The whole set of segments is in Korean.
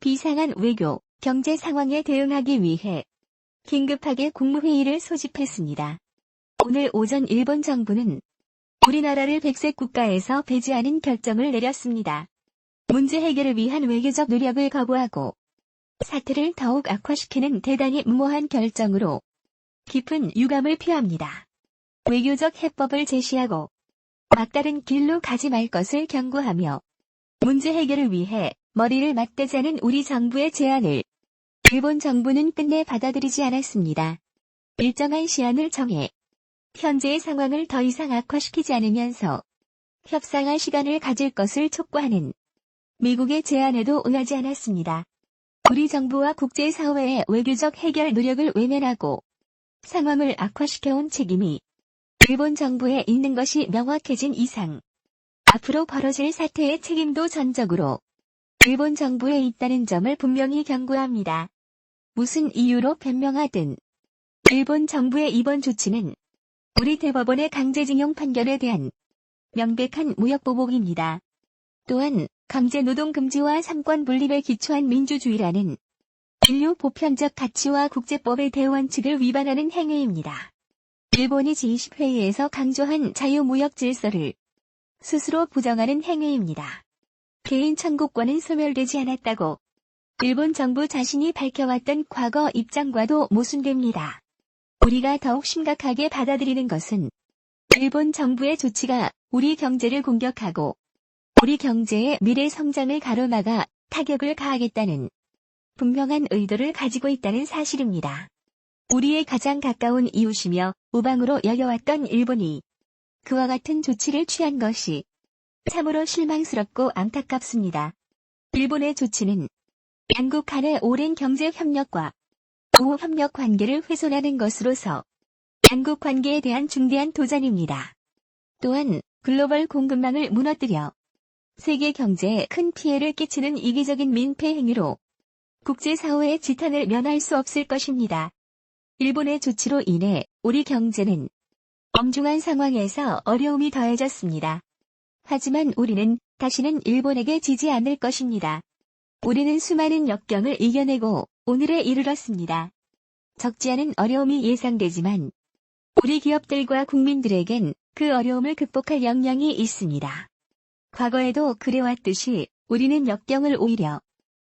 비상한 외교, 경제 상황에 대응하기 위해 긴급하게 국무회의를 소집했습니다. 오늘 오전 일본 정부는 우리나라를 백색 국가에서 배제하는 결정을 내렸습니다. 문제 해결을 위한 외교적 노력을 거부하고 사태를 더욱 악화시키는 대단히 무모한 결정으로 깊은 유감을 표합니다. 외교적 해법을 제시하고 막다른 길로 가지 말 것을 경고하며 문제 해결을 위해 머리를 맞대자는 우리 정부의 제안을 일본 정부는 끝내 받아들이지 않았습니다. 일정한 시한을 정해 현재의 상황을 더 이상 악화시키지 않으면서 협상할 시간을 가질 것을 촉구하는 미국의 제안에도 응하지 않았습니다. 우리 정부와 국제사회의 외교적 해결 노력을 외면하고 상황을 악화시켜온 책임이 일본 정부에 있는 것이 명확해진 이상 앞으로 벌어질 사태의 책임도 전적으로 일본 정부에 있다는 점을 분명히 경고합니다. 무슨 이유로 변명하든 일본 정부의 이번 조치는 우리 대법원의 강제징용 판결에 대한 명백한 무역보복입니다. 또한 강제노동 금지와 삼권 분립에 기초한 민주주의라는 인류 보편적 가치와 국제법의 대원칙을 위반하는 행위입니다. 일본이 G20회의에서 강조한 자유무역 질서를 스스로 부정하는 행위입니다. 개인 청구권은 소멸되지 않았다고 일본 정부 자신이 밝혀왔던 과거 입장과도 모순됩니다. 우리가 더욱 심각하게 받아들이는 것은 일본 정부의 조치가 우리 경제를 공격하고 우리 경제의 미래 성장을 가로막아 타격을 가하겠다는 분명한 의도를 가지고 있다는 사실입니다. 우리의 가장 가까운 이웃이며 우방으로 여겨왔던 일본이 그와 같은 조치를 취한 것이 참으로 실망스럽고 안타깝습니다. 일본의 조치는 양국 간의 오랜 경제 협력과 우호 협력 관계를 훼손하는 것으로서 양국 관계에 대한 중대한 도전입니다. 또한 글로벌 공급망을 무너뜨려 세계 경제에 큰 피해를 끼치는 이기적인 민폐 행위로 국제사회의 지탄을 면할 수 없을 것입니다. 일본의 조치로 인해 우리 경제는 엄중한 상황에서 어려움이 더해졌습니다. 하지만 우리는 다시는 일본에게 지지 않을 것입니다. 우리는 수많은 역경을 이겨내고 오늘에 이르렀습니다. 적지 않은 어려움이 예상되지만 우리 기업들과 국민들에겐 그 어려움을 극복할 역량이 있습니다. 과거에도 그래왔듯이 우리는 역경을 오히려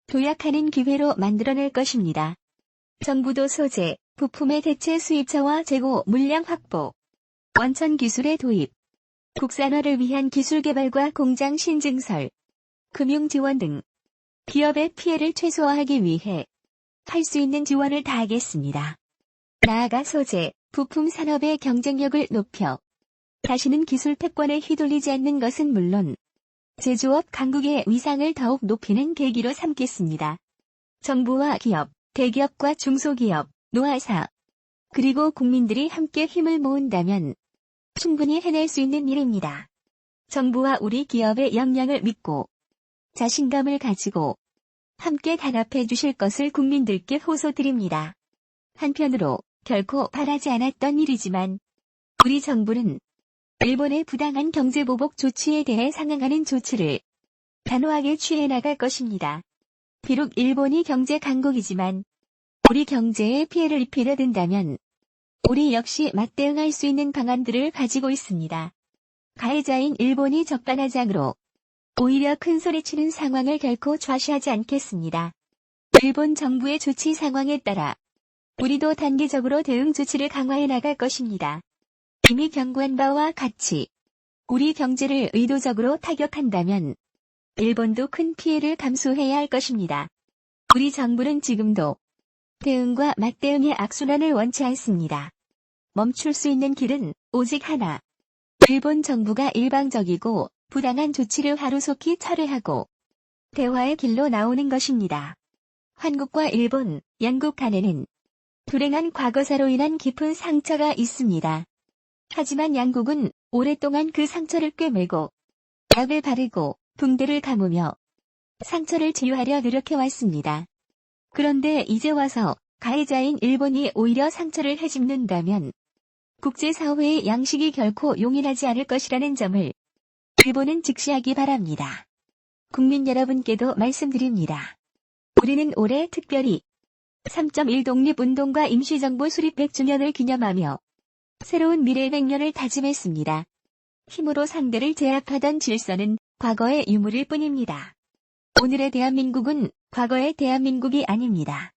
도약하는 기회로 만들어낼 것입니다. 정부도 소재, 부품의 대체 수입처와 재고 물량 확보, 원천 기술의 도입, 국산화를 위한 기술 개발과 공장 신증설, 금융 지원 등 기업의 피해를 최소화하기 위해 할 수 있는 지원을 다하겠습니다. 나아가 소재, 부품 산업의 경쟁력을 높여 다시는 기술 패권에 휘둘리지 않는 것은 물론 제조업 강국의 위상을 더욱 높이는 계기로 삼겠습니다. 정부와 기업, 대기업과 중소기업, 노화사, 그리고 국민들이 함께 힘을 모은다면 충분히 해낼 수 있는 일입니다. 정부와 우리 기업의 역량을 믿고 자신감을 가지고 함께 단합해 주실 것을 국민들께 호소드립니다. 한편으로 결코 바라지 않았던 일이지만 우리 정부는 일본의 부당한 경제보복 조치에 대해 상응하는 조치를 단호하게 취해 나갈 것입니다. 비록 일본이 경제 강국이지만 우리 경제에 피해를 입히려 든다면 우리 역시 맞대응할 수 있는 방안들을 가지고 있습니다. 가해자인 일본이 적반하장으로 오히려 큰소리치는 상황을 결코 좌시하지 않겠습니다. 일본 정부의 조치 상황에 따라 우리도 단계적으로 대응 조치를 강화해 나갈 것입니다. 이미 경고한 바와 같이 우리 경제를 의도적으로 타격한다면 일본도 큰 피해를 감수해야 할 것입니다. 우리 정부는 지금도 대응과 맞대응의 악순환을 원치 않습니다. 멈출 수 있는 길은 오직 하나. 일본 정부가 일방적이고 부당한 조치를 하루속히 철회하고 대화의 길로 나오는 것입니다. 한국과 일본, 양국 간에는 불행한 과거사로 인한 깊은 상처가 있습니다. 하지만 양국은 오랫동안 그 상처를 꿰매고 약을 바르고 붕대를 감으며 상처를 치유하려 노력해왔습니다. 그런데 이제 와서 가해자인 일본이 오히려 상처를 헤집는다면 국제사회의 양식이 결코 용인하지 않을 것이라는 점을 일본은 직시하기 바랍니다. 국민 여러분께도 말씀드립니다. 우리는 올해 특별히 3.1 독립운동과 임시정부 수립 100주년을 기념하며 새로운 미래 100년을 다짐했습니다. 힘으로 상대를 제압하던 질서는 과거의 유물일 뿐입니다. 오늘의 대한민국은 과거의 대한민국이 아닙니다.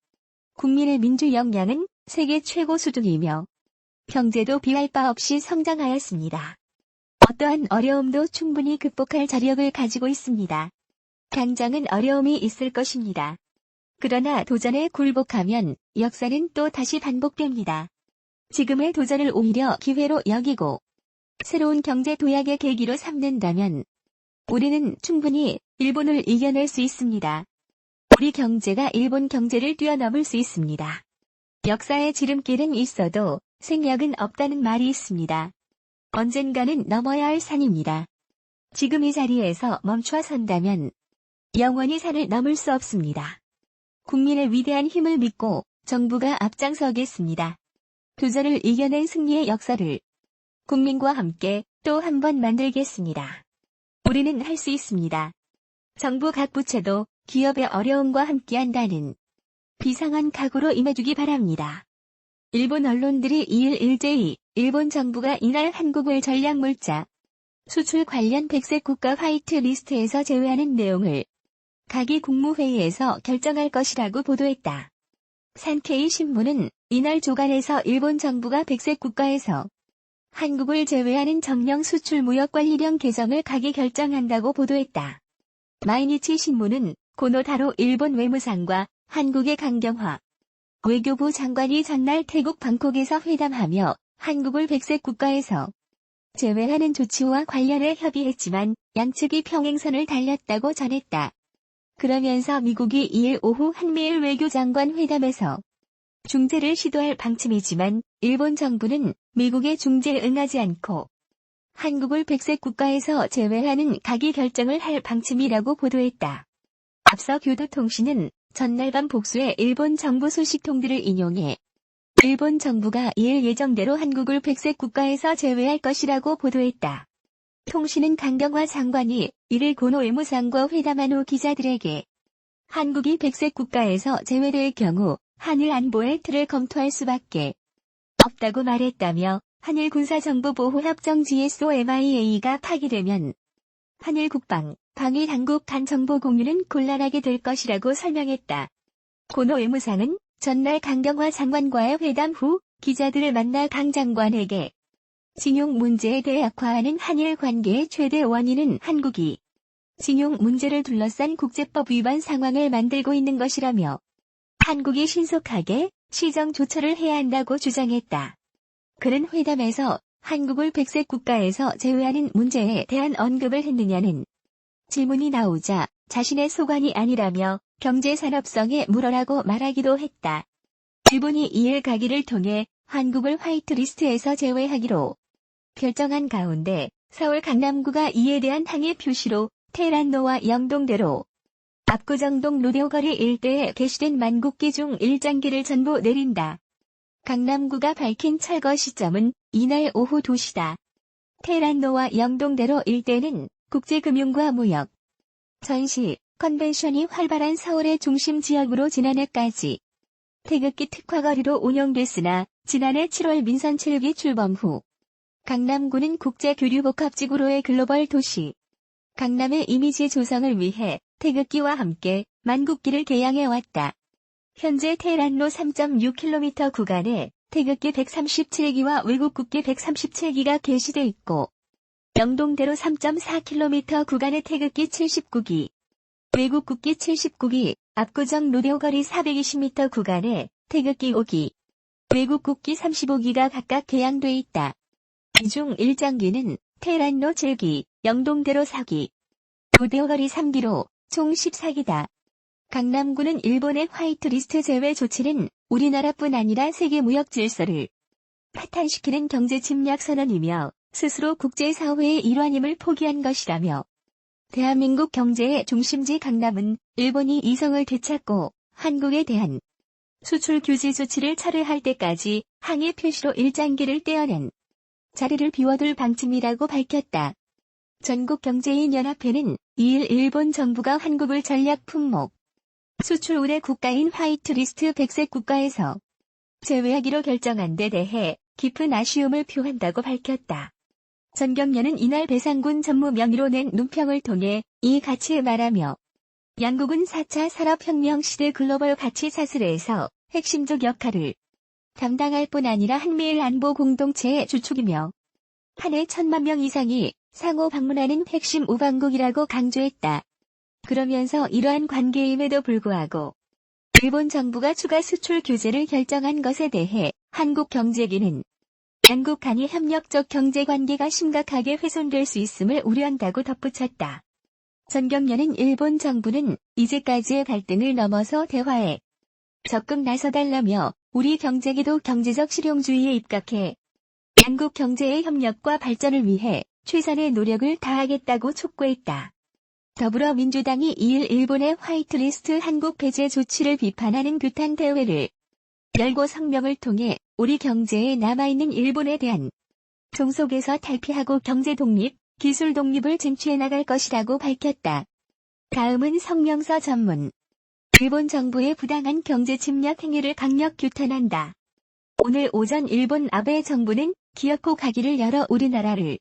국민의 민주 역량은 세계 최고 수준이며 경제도 비할 바 없이 성장하였습니다. 어떠한 어려움도 충분히 극복할 자력을 가지고 있습니다. 당장은 어려움이 있을 것입니다. 그러나 도전에 굴복하면 역사는 또 다시 반복됩니다. 지금의 도전을 오히려 기회로 여기고 새로운 경제 도약의 계기로 삼는다면 우리는 충분히 일본을 이겨낼 수 있습니다. 우리 경제가 일본 경제를 뛰어넘을 수 있습니다. 역사의 지름길은 있어도 생략은 없다는 말이 있습니다. 언젠가는 넘어야 할 산입니다. 지금 이 자리에서 멈춰 선다면 영원히 산을 넘을 수 없습니다. 국민의 위대한 힘을 믿고 정부가 앞장서겠습니다. 도전을 이겨낸 승리의 역사를 국민과 함께 또 한 번 만들겠습니다. 우리는 할 수 있습니다. 정부 각 부처도 기업의 어려움과 함께한다는 비상한 각오로 임해주기 바랍니다. 일본 언론들이 2일 일제히 일본 정부가 이날 한국을 전략물자 수출 관련 백색 국가 화이트 리스트에서 제외하는 내용을 가기 국무회의에서 결정할 것이라고 보도했다. 산케이 신문은 이날 조간에서 일본 정부가 백색 국가에서 한국을 제외하는 정령 수출 무역관리령 개정을 가기 결정한다고 보도했다. 마이니치 신문은 고노타로 일본 외무상과 한국의 강경화 외교부 장관이 전날 태국 방콕에서 회담하며 한국을 백색 국가에서 제외하는 조치와 관련해 협의했지만 양측이 평행선을 달렸다고 전했다. 그러면서 미국이 2일 오후 한미일 외교장관 회담에서 중재를 시도할 방침이지만 일본 정부는 미국의 중재에 응하지 않고 한국을 백색 국가에서 제외하는 가기 결정을 할 방침이라고 보도했다. 앞서 교도통신은 전날 밤 복수의 일본 정부 소식통들을 인용해 일본 정부가 2일 예정대로 한국을 백색 국가에서 제외할 것이라고 보도했다. 통신은 강경화 장관이 1일 고노 외무상과 회담한 후 기자들에게 한국이 백색 국가에서 제외될 경우 한일 안보의 틀을 검토할 수밖에 없다고 말했다며 한일 군사정보보호협정 GSOMIA가 파기되면 한일 국방, 방위 당국 간 정보 공유는 곤란하게 될 것이라고 설명했다. 고노 외무상은 전날 강경화 장관과의 회담 후 기자들을 만나 강 장관에게 징용 문제에 대해 악화하는 한일 관계의 최대 원인은 한국이 징용 문제를 둘러싼 국제법 위반 상황을 만들고 있는 것이라며 한국이 신속하게 시정 조처를 해야 한다고 주장했다. 그는 회담에서 한국을 백색 국가에서 제외하는 문제에 대한 언급을 했느냐는 질문이 나오자 자신의 소관이 아니라며 경제산업성에 물어라고 말하기도 했다. 일본이 2일 가기를 통해 한국을 화이트리스트에서 제외하기로 결정한 가운데 서울 강남구가 이에 대한 항의 표시로 테란노와 영동대로 압구정동 로데오거리 일대에 게시된 만국기 중 1장기를 전부 내린다. 강남구가 밝힌 철거 시점은 이날 오후 2시다. 테란노와 영동대로 일대는 국제금융과 무역, 전시, 컨벤션이 활발한 서울의 중심 지역으로 지난해까지 태극기 특화거리로 운영됐으나 지난해 7월 민선 7기 출범 후 강남구는 국제교류복합지구로의 글로벌 도시 강남의 이미지 조성을 위해 태극기와 함께 만국기를 개양해왔다. 현재 테란로 3.6km 구간에 태극기 137기와 외국국기 137기가 게시돼 있고 영동대로 3.4km 구간에 태극기 79기, 외국국기 79기, 압구정 로데오거리 420m 구간에 태극기 5기, 외국국기 35기가 각각 개양돼 있다. 이 중 1장기는 테란로 7기, 영동대로 4기, 로데오거리 3기로 총 14기다. 강남구는 일본의 화이트리스트 제외 조치는 우리나라뿐 아니라 세계 무역 질서를 파탄시키는 경제 침략 선언이며 스스로 국제사회의 일환임을 포기한 것이라며 대한민국 경제의 중심지 강남은 일본이 이성을 되찾고 한국에 대한 수출 규제 조치를 철회할 때까지 항의 표시로 1장기를 떼어낸 자리를 비워둘 방침이라고 밝혔다. 전국경제인연합회는 2일 일본 정부가 한국을 전략 품목 수출 우대 국가인 화이트리스트 백색 국가에서 제외하기로 결정한 데 대해 깊은 아쉬움을 표한다고 밝혔다. 전경련은 이날 배상군 전무 명의로 낸 논평을 통해 이 가치에 말하며 양국은 4차 산업혁명 시대 글로벌 가치 사슬에서 핵심적 역할을 담당할 뿐 아니라 한미일 안보 공동체의 주축이며 한 해 1,000만 명 이상이 상호 방문하는 핵심 우방국이라고 강조했다. 그러면서 이러한 관계임에도 불구하고 일본 정부가 추가 수출 규제를 결정한 것에 대해 한국 경제기는 양국 간의 협력적 경제관계가 심각하게 훼손될 수 있음을 우려한다고 덧붙였다. 전경련은 일본 정부는 이제까지의 갈등을 넘어서 대화에 적극 나서달라며 우리 경제기도 경제적 실용주의에 입각해 양국 경제의 협력과 발전을 위해 최선의 노력을 다하겠다고 촉구했다. 더불어민주당이 2일 일본의 화이트리스트 한국 배제 조치를 비판하는 규탄 대회를 열고 성명을 통해 우리 경제에 남아있는 일본에 대한 종속에서 탈피하고 경제 독립, 기술 독립을 쟁취해 나갈 것이라고 밝혔다. 다음은 성명서 전문. 일본 정부의 부당한 경제 침략 행위를 강력 규탄한다. 오늘 오전 일본 아베 정부는 기어코 가기를 열어 우리나라를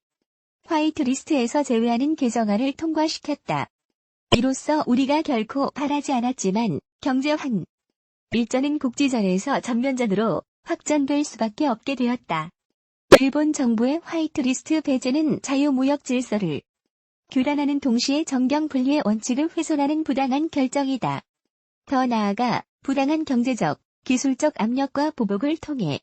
화이트리스트에서 제외하는 개정안을 통과시켰다. 이로써 우리가 결코 바라지 않았지만 경제 일전은 국지전에서 전면전으로 확전될 수밖에 없게 되었다. 일본 정부의 화이트리스트 배제는 자유무역 질서를 규란하는 동시에 정경 분리의 원칙을 훼손하는 부당한 결정이다. 더 나아가 부당한 경제적, 기술적 압력과 보복을 통해